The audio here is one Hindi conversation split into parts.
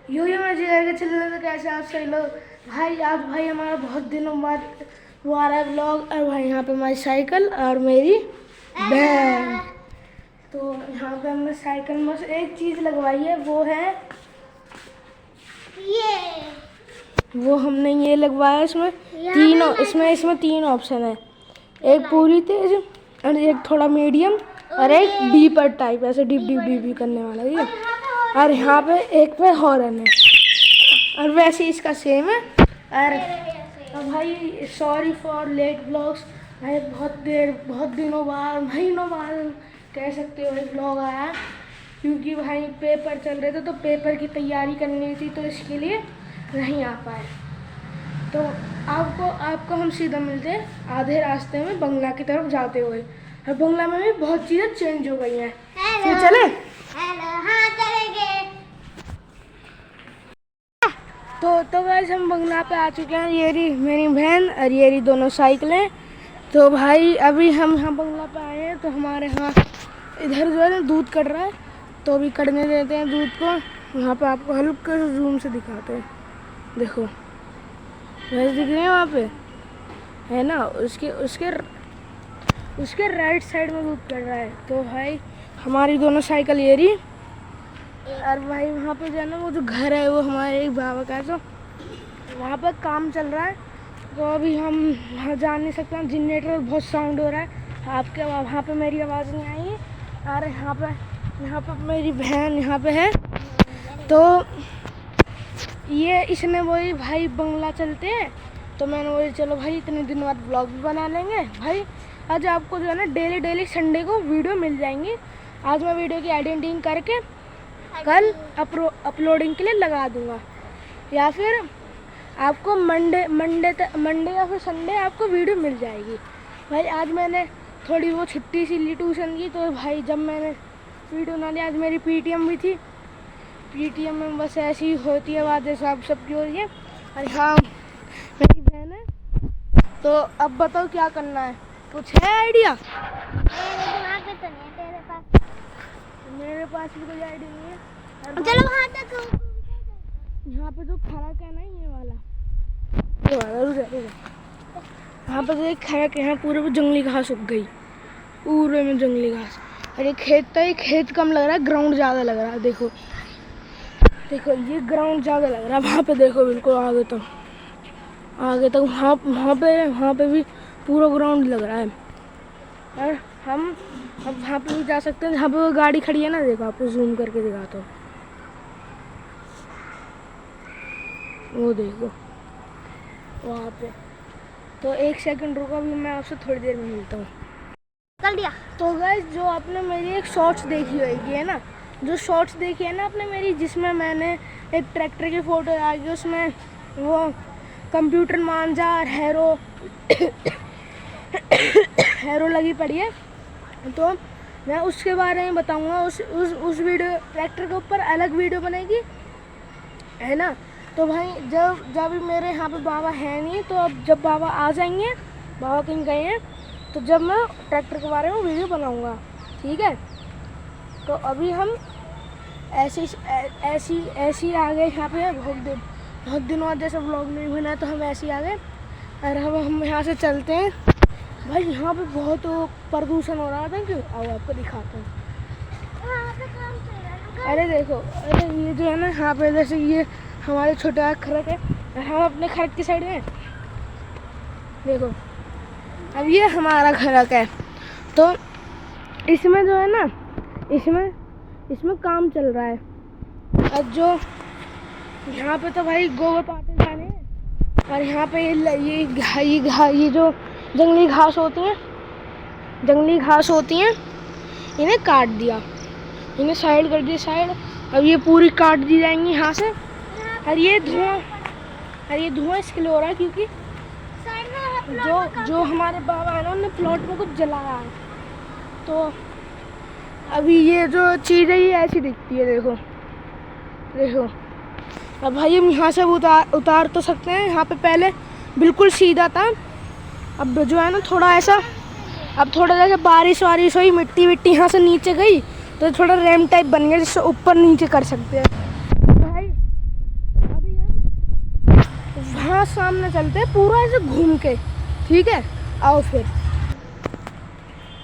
यो मैं जी चल रहे थे। कैसे आप सही लोग भाई? आज भाई हमारा बहुत दिनों बाद वो आ रहा है ब्लॉग। और भाई यहाँ पे हमारी साइकिल और मेरी बहन। तो यहाँ पे हमने साइकिल में से एक चीज़ लगवाई है, वो है वो हमने ये लगवाया। इसमें तीन ऑप्शन है, एक पूरी तेज और एक थोड़ा मीडियम और एक डीपर टाइप, ऐसे डीप डीप डीप डीप करने वाला है। और यहाँ पे एक पे हॉर्न है और वैसे इसका सेम है। और तो भाई सॉरी फॉर लेट ब्लॉग्स भाई, बहुत दिनों बाद, महीनों बाद कह सकते हो एक ब्लॉग आया, क्योंकि भाई पेपर चल रहे थे तो पेपर की तैयारी करनी थी, तो इसके लिए नहीं आ पाए। तो आपको हम सीधा मिलते हैं आधे रास्ते में बंगला की तरफ जाते हुए। और बंगला में भी बहुत चीज़ें चेंज हो गई हैं। फिर चले? हाँ चलेंगे। तो गाइस हम बंगला पे आ चुके हैं। ये रही मेरी बहन और ये रही दोनों साइकिलें। तो भाई अभी हम यहाँ बंगला पे आए हैं, तो हमारे यहाँ इधर जो है ना दूध कट रहा है, तो अभी कटने देते हैं दूध को। यहाँ पे आपको हल्के से जूम से दिखाते हैं, देखो भैंस दिख रही है वहाँ पे, है ना? उसके राइट साइड में दूध कट रहा है। तो भाई हमारी दोनों साइकिल ये रही। और भाई वहाँ पे जो है ना वो जो घर है वो हमारे एक बाबा का है, तो वहाँ पर काम चल रहा है। तो अभी हम वहाँ जा नहीं सकते हैं, जनरेटर बहुत साउंड हो रहा है। आपके वहाँ पे मेरी आवाज़ नहीं आई है। और यहाँ पे मेरी बहन यहाँ पे है। तो ये इसने वही भाई बंगला चलते हैं, तो मैंने वही चलो भाई इतने दिन बाद ब्लॉग भी बना लेंगे भाई। आज आपको जो है ना डेली संडे को वीडियो मिल जाएंगी। आज मैं वीडियो की एडिटिंग करके कल अपलोडिंग के लिए लगा दूंगा, या फिर आपको मंडे या फिर संडे आपको वीडियो मिल जाएगी। भाई आज मैंने थोड़ी वो छुट्टी सी ली ट्यूशन की, तो भाई जब मैंने वीडियो ना ली, आज मेरी पीटीएम भी थी। पीटीएम में बस ऐसी ही होती है बातें, सबकी हो रही है। और हाँ मेरी बहन है। तो अब बताओ क्या करना है, कुछ है आइडिया? मेरे पास भी कोई आइडिया नहीं है। चलो वहाँ तक, यहाँ पे जो खड़ा है ना ये वाला यहाँ पे जो एक खड़ा है, यहाँ पूरे में जंगली घास उग गई, पूरे में जंगली घास। और ये खेत कम लग रहा है, ग्राउंड ज़्यादा लग रहा है। देखो ये ग्राउंड ज़्यादा लग रहा है। वहाँ पे देखो बिल्कुल आगे तक वहाँ पे भी पूरा ग्राउंड लग रहा है। और हम अब वहाँ पे भी जा सकते हैं, जहाँ पे वो गाड़ी खड़ी है ना, देखो आपको जूम करके दिखाता हूँ, वो देखो वहाँ पे। तो एक सेकंड रुको, अभी मैं आपसे थोड़ी देर में मिलता हूँ। कर दिया। तो गाइस जो आपने मेरी एक शॉर्ट्स देखी होगी है ना, जो शॉर्ट्स देखी है ना आपने मेरी, जिसमें मैंने एक ट्रैक्टर की फ़ोटो डाली, उसमें वो कंप्यूटर मांझा और हैरो लगी पड़ी है। तो मैं उसके बारे में बताऊंगा। उस वीडियो ट्रैक्टर के ऊपर अलग वीडियो बनेगी, है ना? तो भाई जब मेरे यहाँ पे बाबा है नहीं, तो अब जब बाबा आ जाएंगे, बाबा कहीं गए हैं, तो जब मैं ट्रैक्टर के बारे में वीडियो बनाऊंगा, ठीक है? तो अभी हम ऐसी आ गए यहाँ पे। बहुत दिनों बाद जैसे व्लॉग नहीं बना, तो हम ऐसे ही आ गए। और हम यहाँ से चलते हैं। भाई यहाँ पे बहुत प्रदूषण हो रहा था, क्यों? आओ आपको दिखाता हूँ। अरे देखो, अरे ये जो है ना यहाँ पे, जैसे ये हमारे छोटा खरक है, हम अपने खरक की साइड में, देखो अब ये हमारा खरक है। तो इसमें जो है ना, इसमें काम चल रहा है। अब जो यहाँ पे तो भाई गोबर पाते जाने हैं। और यहाँ पे ये जो जंगली घास होती हैं, इन्हें काट दिया, इन्हें साइड कर दिया साइड। अब ये पूरी काट दी जाएंगी यहाँ से। और ये धुआं इसके लिए हो रहा है क्योंकि जो हमारे बाबा है ना, उन्होंने प्लॉट में कुछ जलाया है। तो अभी ये जो चीज़ है ये ऐसी दिखती है, देखो। अब भाई हम यहाँ से उतार तो सकते हैं। यहाँ पे पहले बिल्कुल सीधा था, अब जो है ना थोड़ा ऐसा, अब थोड़ा जैसे बारिश हुई, मिट्टी यहाँ से नीचे गई, तो थोड़ा रैम टाइप बन गया, जिससे ऊपर नीचे कर सकते हैं। भाई वहाँ सामने चलते हैं पूरा ऐसे घूम के, ठीक है? आओ फिर।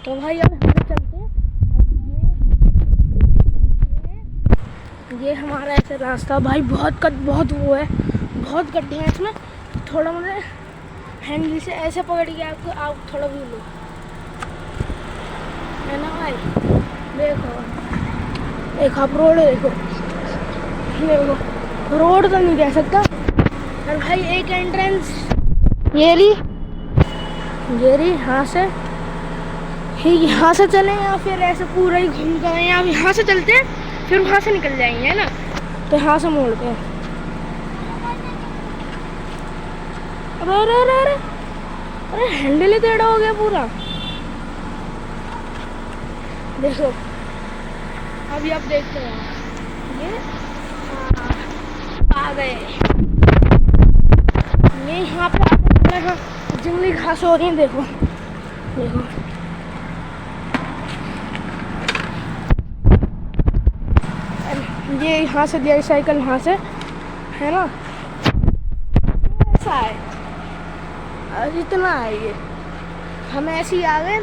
तो भाई अब हम चलते हैं। ये हमारा ऐसे रास्ता भाई बहुत वो है, बहुत गड्ढे हैं इसमें। थोड़ा मुझे हैंडल से ऐसे पकड़ के आपको आप थोड़ा भी लो, है ना भाई? देखो एक आप रोड देखो, रोड तो नहीं कह सकता। और भाई एक एंट्रेंस ये रही यहाँ से ही, यहाँ से चलें या फिर ऐसे पूरा ही घूम कर आए। आप यहाँ से चलते हैं फिर वहाँ से निकल जाएंगे, है ना? तो यहाँ से मोड़ते हैं। अरे अरे अरे अरे अरे हैंडल ही टेढ़ा हो गया पूरा। देखो अभी आप देखते हैं, ये आ गए। ये यहाँ पे आकर जंगली घास हो रही है। देखो देखो ये यहाँ से दिया साइकिल, यहाँ से, है ना? ऐसा है, इतना है ये। हम ऐसे ही आ गए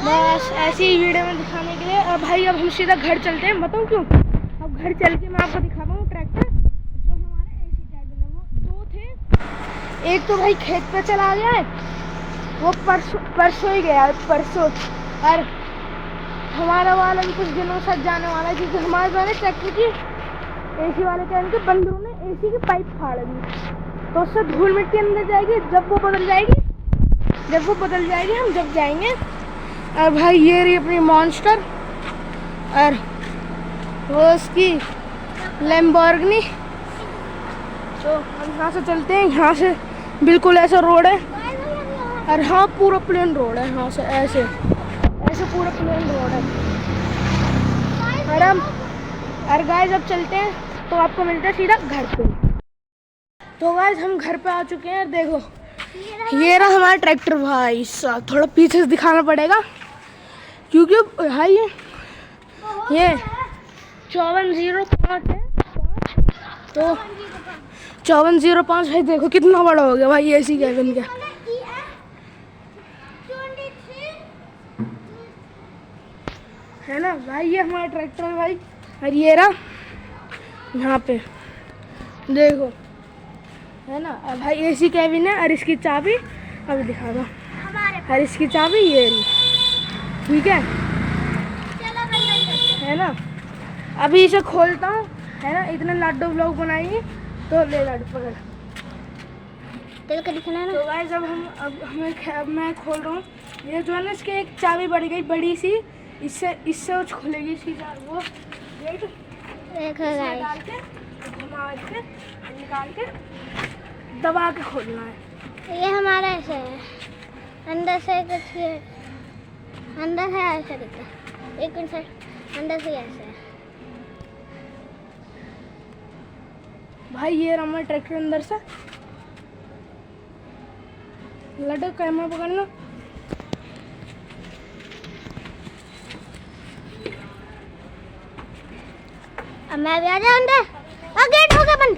बस ऐसे ही वीडियो में दिखाने के लिए। और भाई अब हम सीधा घर चलते हैं। बताऊँ क्यों? अब घर चल के मैं आपको दिखाता हूँ ट्रैक्टर जो हमारे एसी कैबिन है। वो दो थे, एक तो भाई खेत पे चला गया है, वो परसों ही गया है, परसों। और हमारा वाला भी कुछ दिनों से जाने वाला है, क्योंकि हमारे वाले ट्रैक्टर की एसी वाले कैबिन के बंदरों ने एसी की पाइप फाड़ दी, तो उससे धूल मिट्टी अंदर जाएगी। जब वो बदल जाएगी हम जब जाएंगे। और भाई ये रही अपनी मॉन्स्टर और वो उसकी लैम्बोर्गिनी। तो हम यहाँ से चलते हैं, यहाँ से बिल्कुल ऐसा रोड है। और हाँ पूरा प्लेन रोड है, यहाँ से ऐसे पूरा प्लेन रोड है। और गाइस अब चलते हैं तो आपको मिलता है सीधा घर पे। तो गाइस हम घर पे आ चुके हैं। देखो ये रहा हमारा ट्रैक्टर। भाई साहब थोड़ा पीछे से दिखाना पड़ेगा क्योंकि भाई ये 5405 है। तो 5405 भाई देखो कितना बड़ा हो गया भाई एसी कैबिन का, है ना भाई? ये हमारा ट्रैक्टर है भाई। और ये रहा यहाँ पे देखो, है ना? अब भाई एसी कैबिन है और इसकी चाबी अभी दिखा दो। और इसकी चाबी ये रही, ठीक है ना? अभी इसे खोलता हूँ, है ना? इतने लाडो ब्लॉग बनाएंगे तो ले लाडो पकड़। तो गाइस अब मैं खोल रहा हूँ। ये जो है ना इसकी एक चाबी बढ़ गई बड़ी सी, इससे वो खुलेगी इसकी वो गेट। डाल के घुमा के निकाल के दबा के खोलना है। ये हमारा ऐसे है, अंदर से कुछ अंदर है ऐसा दिखता है, एक मिनट अंदर से ऐसे है। भाई ये रहा ट्रैक्टर अंदर से। लटक कैमरा पकड़ना। अब मैं भी आ जाऊँ अंदर। गेट हो गया बंद।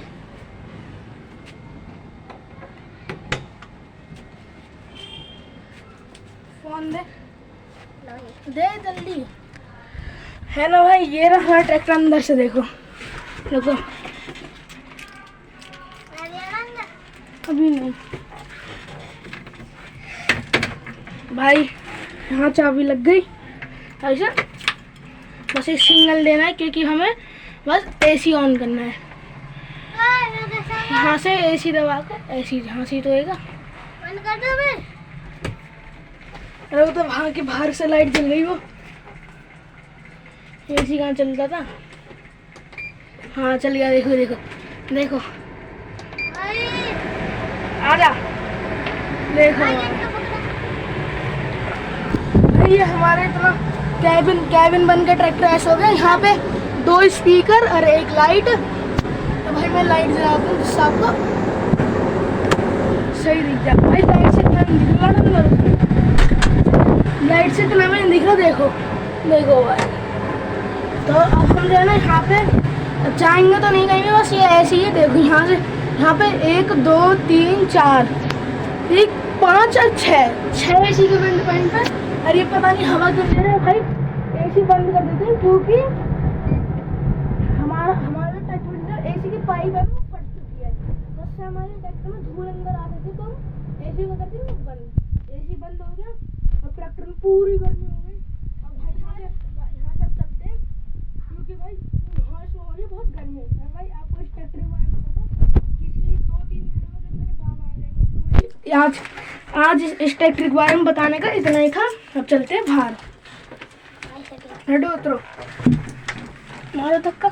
फोन दे जल्दी, है ना भाई? ये रहा हमारा ट्रैक्टर अंदर से। देखो अभी नहीं भाई, यहाँ चाबी लग गई। ऐसा बस एक सिग्नल देना है क्योंकि हमें बस एसी ऑन करना है। यहाँ से एसी दबा कर एसी यहाँ से तो होएगा। बंद कर दो मैं। अरे वो तो वहाँ की बाहर से लाइट जल गई। वो एसी कहाँ चलता था? हाँ चल गया। देखो आजा। देखो ये हमारे इतना कैबिन बन के ट्रैक्टर ऐसा हो गया। यहाँ पे 2 स्पीकर और एक लाइट। तो भाई मैं लाइट जलाता हूँ जिससे आपको सही दिख जाए। भाई लाइट से इतना नहीं दिख रहा, लाइट से इतना नहीं दिख रहा। देखो भाई। तो अब हम जो है ना यहाँ पे जाएंगे तो नहीं कहेंगे, बस ये ऐसे ही है। देखो यहाँ पे 1 2 3 4 ठीक 5 और 6 एसी के विंड पॉइंट पे। और ये पता नहीं हवा क्यों दे रहा है भाई, एसी बंद कर देते हैं क्योंकि हमारे ट्रैक्टर में जो एसी की पाइप है वो फट चुकी है, तो उससे हमारे ट्रैक्टर में धूल अंदर आ रही थी, तो एसी को कर दिया बंद। एसी बंद हो गया और ट्रैक्टर में पूरी गर्मी हो गई। अब भाई यहाँ से अब चलते हैं क्योंकि भाई यहाँ से हो रही है बहुत गर्मी है। भाई आपको इस ट्रैक्टर के बारे में बताऊँ, किसी 2-3 वीडियो में जब मेरे काम आ जाएंगे तो भाई आज इस ट्रैक्टर के बारे में बताने का इतना ही था। अब चलते हैं बाहर। हटो उतरो मारो धक्का।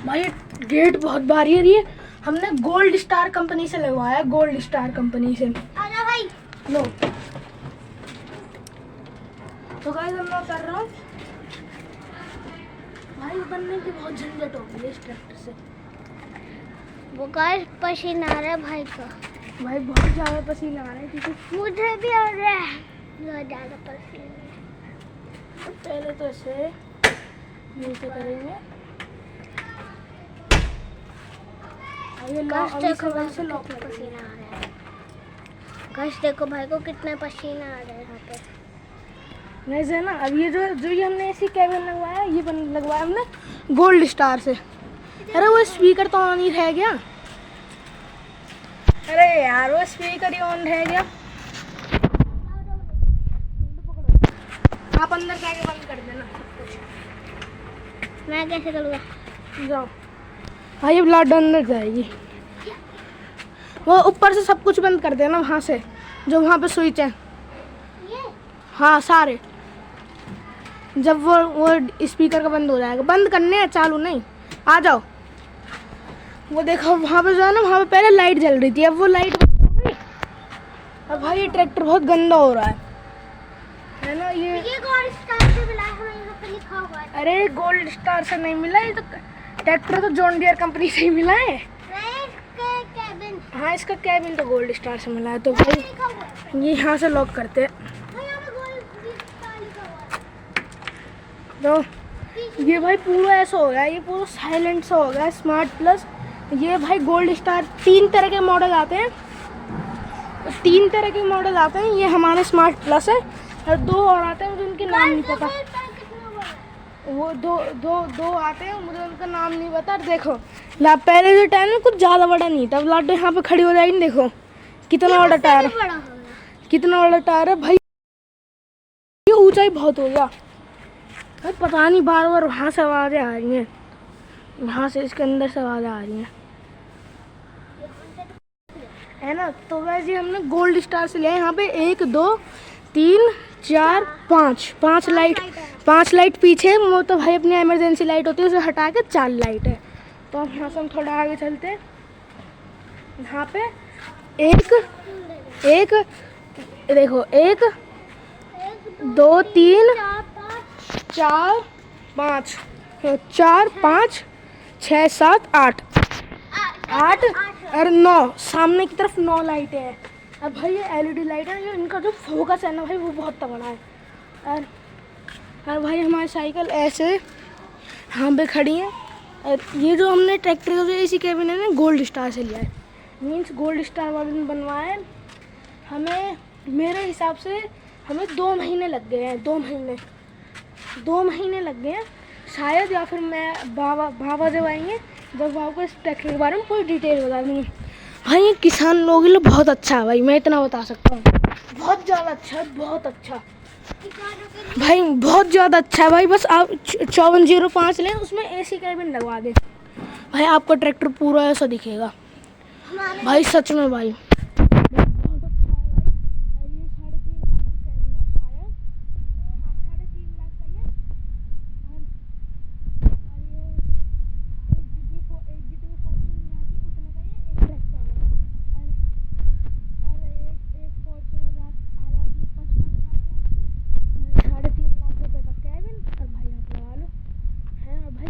भाई गेट बहुत भारी है, हमने गोल्ड स्टार कंपनी से लगवाया, गोल्ड स्टार कंपनी से। आजा भाई। लो तो गाइस हम लोग कर रहा हूँ भाई, बनने की बहुत झंझट हो गई इस ट्रैक्टर से। वो गाइस पसीना आ रहा है भाई का, भाई बहुत ज़्यादा पसीना आ रहा है क्योंकि मुझे भी आ रहा है बहुत ज़्यादा पसीना। पहले तो ऐसे नीचे करेंगे। ये गाइस देखो भाई से लॉक कितना पसीना आ रहा है। गाइस देखो भाई को कितना पसीना आ रहा है यहाँ पे। वैसे ना अब ये जो ये हमने ऐसी केबिन लगवाया, ये लगवाया हमने गोल्ड स्टार से। अरे वो स्पीकर तो ऑन ही रह गया, अरे यार वो स्पीकर ही ऑन रह गया। आप अंदर जाके बंद कर देना सब कुछ। मैं कैसे करूँगा? जाओ भाई, अब लाइट अंदर जाएगी, वो ऊपर से सब कुछ बंद कर देना वहाँ से, जो वहाँ पे स्विच है। हाँ सारे, जब वो स्पीकर का बंद हो जाएगा, बंद करने हैं चालू नहीं। आ जाओ, वो देखो वहाँ पे जो है ना, वहाँ पे पहले लाइट जल रही थी, अब वो लाइट बंद हो गई। अब भाई ये ट्रैक्टर बहुत गंदा हो रहा है ना। ये गोल्ड स्टार से मिला है, हमें यहाँ पे लिखा हुआ है। अरे गोल्ड स्टार से नहीं मिला, ये तो ट्रैक्टर तो जॉन डियर कंपनी से ही मिला है। केबिन हाँ इसका केबिन तो गोल्ड स्टार से मिला है। तो भाई लिखा हुआ है। ये यहाँ से लॉक करते हैं। भाई यहाँ पे गोल्ड स्टार लिखा हुआ है। तो ये भाई पूरा ऐसा हो गया, ये पूरा साइलेंट सा हो गया स्मार्ट प्लस। ये भाई गोल्ड स्टार 3 तरह के मॉडल आते हैं, 3 तरह के मॉडल आते हैं। ये हमारे स्मार्ट प्लस है और 2 और आते हैं, मुझे उनके नाम नहीं पता। वो दो आते हैं, मुझे उनका नाम नहीं पता। देखो पहले जो टायर में कुछ ज़्यादा बड़ा नहीं था, अब लाडो यहाँ पे खड़ी हो जाएगी। देखो कितना बड़ा टायर है, कितना बड़ा टायर है भाई। ये ऊंचाई बहुत हो गया भाई, पता नहीं बार बार वहाँ से आवाज़ें आ रही हैं, यहाँ से इसके अंदर से आवाज़ें आ रही हैं, है ना। तो वैसे हमने गोल्ड स्टार से लिया है। यहाँ पे 1 2 3 4 5 लाइट पीछे है, वो तो भाई अपनी इमरजेंसी लाइट होती है, उसे हटा के 4 लाइट है। तो अब यहाँ से हम थोड़ा आगे चलते हैं। यहाँ पे एक देखो 1 2 3 4 5 6 7 8 और 9, सामने की तरफ 9 लाइटें हैं। अब भाई ये एलईडी लाइट है, ये इनका जो फोकस है ना भाई वो बहुत तगड़ा है। और भाई हमारी साइकिल ऐसे यहाँ पे खड़ी है। और ये जो हमने ट्रैक्टर का जो एसी केबिन है ना गोल्ड स्टार से लिया है, मीन्स गोल्ड स्टार वाले ने बनवाया है। हमें मेरे हिसाब से हमें 2 महीने लग गए हैं, 2 महीने लग गए हैं शायद, या फिर मैं बाबा जब आएंगे जब बाबा को इस ट्रैक्टर के बारे में पूरी डिटेल बता दूँगी। भाई ये किसान लोगों के लिए बहुत अच्छा है भाई, मैं इतना बता सकता हूँ, बहुत ज़्यादा अच्छा है, बहुत अच्छा भाई, बहुत ज़्यादा अच्छा है भाई। बस आप 5405 लें, उसमें एसी केबिन लगवा दें भाई, आपका ट्रैक्टर पूरा ऐसा दिखेगा भाई, सच में भाई।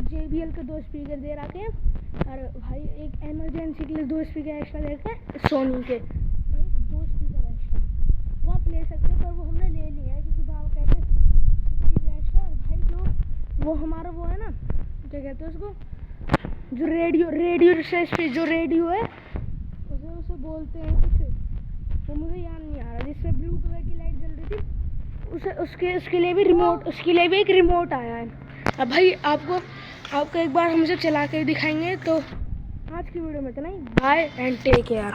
JBL के 2 स्पीकर दे रखे हैं, और भाई एक इमरजेंसी के लिए 2 स्पीकर एक्स्ट्रा देते हैं, सोनी के भाई 2 स्पीकर एक्स्ट्रा, वो आप ले सकते हो, पर वो हमने ले लिया है क्योंकि बाबा कहते हैं कुछ चीज़ें एक्स्ट्रा। और भाई जो वो हमारा वो है ना, क्या कहते हैं उसको, जो रेडियो से जो रेडियो है उसे बोलते हैं कुछ, वो मुझे याद नहीं आ रहा, जिसमें ब्लू कलर की लाइट जल रही थी, उसके लिए भी एक रिमोट आया है। अब भाई आपको एक बार हम इसे चला के दिखाएंगे। तो आज की वीडियो में इतना ही। Bye and take care.